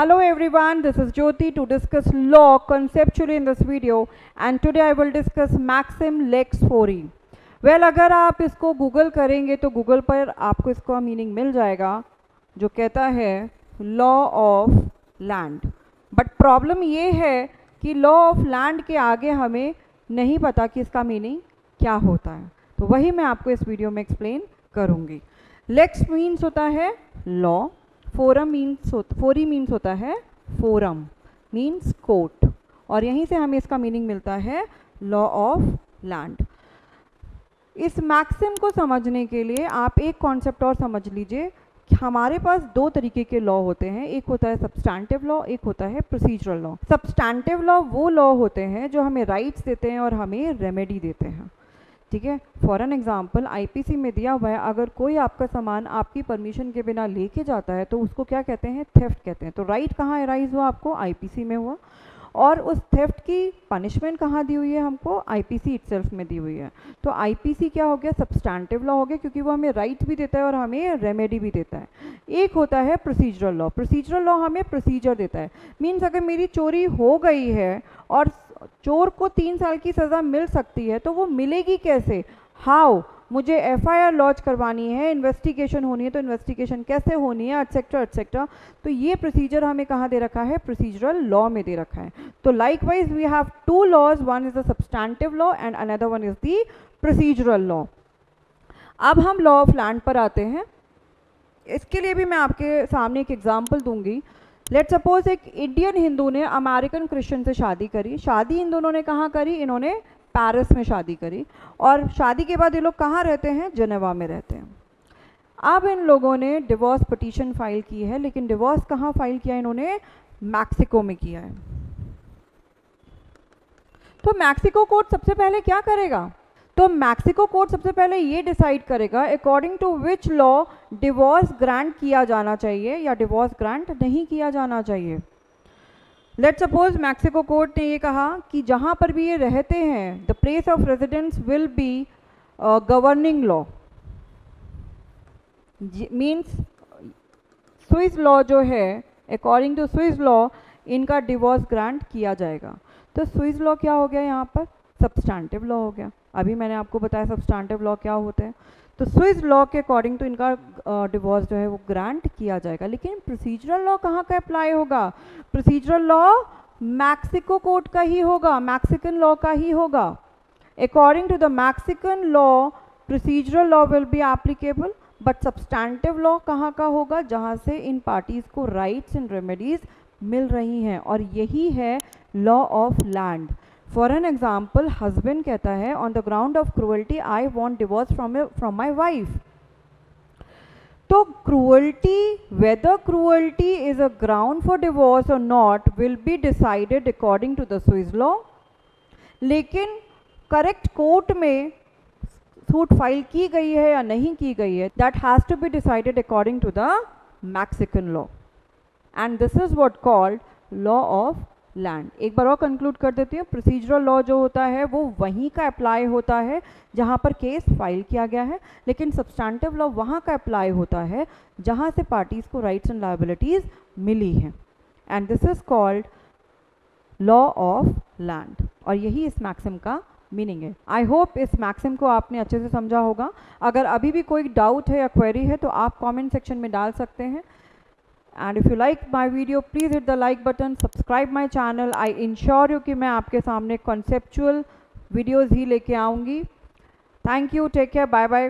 Hello everyone, this is Jyoti to discuss law conceptually in this video, and today I will discuss maxim lex fori. Well, अगर आप इसको Google करेंगे तो Google पर आपको इसका मीनिंग मिल जाएगा जो कहता है law of land. But problem ये है कि लॉ ऑफ लैंड के आगे हमें नहीं पता कि इसका मीनिंग क्या होता है, तो वही मैं आपको इस वीडियो में एक्सप्लेन करूँगी। लेक्स मीन्स होता है लॉ, फोरी मीन्स होता है फोरम मीन्स कोर्ट, और यहीं से हमें इसका मीनिंग मिलता है लॉ ऑफ लैंड। इस मैक्सिम को समझने के लिए आप एक कॉन्सेप्ट और समझ लीजिए कि हमारे पास दो तरीके के लॉ होते हैं, एक होता है सब्सटैंटिव लॉ, एक होता है प्रोसीजरल लॉ। सब्सटैंटिव लॉ वो लॉ होते हैं जो हमें राइट्स देते हैं और हमें रेमेडी देते हैं, ठीक है। फॉर एन एग्जाम्पल आईपीसी में दिया हुआ है, अगर कोई आपका सामान आपकी परमिशन के बिना लेके जाता है तो उसको क्या कहते हैं, थेफ्ट कहते हैं। तो राइट कहाँ अराइज हुआ आपको, आईपीसी में हुआ, और उस थेफ्ट की पनिशमेंट कहाँ दी हुई है हमको, आईपीसी इटसेल्फ में दी हुई है। तो आईपीसी क्या हो गया, सब्सटैंटिव लॉ हो गया, क्योंकि वो हमें राइट भी देता है और हमें रेमेडी भी देता है। एक होता है प्रोसीजरल लॉ, प्रोसीजरल लॉ हमें प्रोसीजर देता है। मीन्स अगर मेरी चोरी हो गई है और चोर को 3 साल की सज़ा मिल सकती है, तो वो मिलेगी कैसे, हाउ, मुझे एफआईआर लॉन्च करवानी है, इन्वेस्टिगेशन होनी है, तो इन्वेस्टिगेशन कैसे होनी है, एटसेट्रा एटसेट्रा। तो ये प्रोसीजर हमें कहाँ दे रखा है, प्रोसीजरल लॉ में दे रखा है। तो likewise we have 2 laws, one is the substantive law and another one is the procedural law. अब हम लॉ ऑफ लैंड पर आते हैं। इसके लिए भी मैं आपके सामने एक एग्जाम्पल दूंगी। लेट सपोज एक इंडियन हिंदू ने अमेरिकन क्रिश्चियन से शादी करी। शादी इन दोनों ने कहाँ करी, इन्होंने पेरिस में शादी करी, और शादी के बाद ये लोग कहाँ रहते हैं, जेनेवा में रहते हैं। अब इन लोगों ने डिवोर्स पिटीशन फाइल की है, लेकिन डिवोर्स कहाँ फाइल किया, इन्होंने मैक्सिको में किया है। तो मैक्सिको कोर्ट सबसे पहले क्या करेगा, तो मैक्सिको कोर्ट सबसे पहले ये डिसाइड करेगा according to which law divorce grant किया जाना चाहिए या डिवोर्स ग्रांट नहीं किया जाना चाहिए। लेट सपोज मैक्सिको कोर्ट ने ये कहा कि जहाँ पर भी ये रहते हैं, the place of residence will be governing law, means Swiss law जो है, अकॉर्डिंग टू स्विस लॉ इनका डिवोर्स ग्रांट किया जाएगा। तो स्विस लॉ क्या हो गया, यहाँ पर सब्सटैंटिव लॉ हो गया। अभी मैंने आपको बताया सब्सटैंटिव लॉ क्या होते हैं। तो स्विस लॉ के अकॉर्डिंग तो इनका डिवोर्स जो है वो ग्रांट किया जाएगा। लेकिन प्रोसीजरल लॉ कहाँ का अप्लाई होगा, प्रोसीजरल लॉ मैक्सिको कोर्ट का ही होगा, मैक्सिकन लॉ का ही होगा। According to the Mexican law procedural law will be applicable, but substantive law कहाँ का होगा, जहाँ से इन पार्टीज को राइट्स एंड रेमेडीज मिल रही हैं, और यही है law of land. For an example, husband कहता है on the ground of cruelty I want divorce from my wife. तो cruelty, whether cruelty is a ground for divorce और not, will be decided according to the Swiss law. लेकिन correct court में suit file की गई है या नहीं की गई है, that has to be decided according to the Mexican law, and this is what called law of land. एक बार और कंक्लूड कर देती हूँ। प्रोसीजरल लॉ जो होता है वो वहीं का अप्लाई होता है जहाँ पर केस फाइल किया गया है, लेकिन सब्सटैंटिव लॉ वहाँ का अप्लाई होता है जहाँ से पार्टीज को राइट्स एंड लायबिलिटीज मिली हैं, and this is called law of land, और यही इस मैक्सिम का मीनिंग है। आई होप इस मैक्सिम को आपने अच्छे से समझा होगा। अगर अभी भी कोई डाउट है या क्वेरी है तो आप कमेंट सेक्शन में डाल सकते हैं। And if you like my video, please hit the like button, subscribe my channel. I ensure you कि मैं आपके सामने conceptual videos ही लेके आऊँगी। Thank you, take care, bye bye.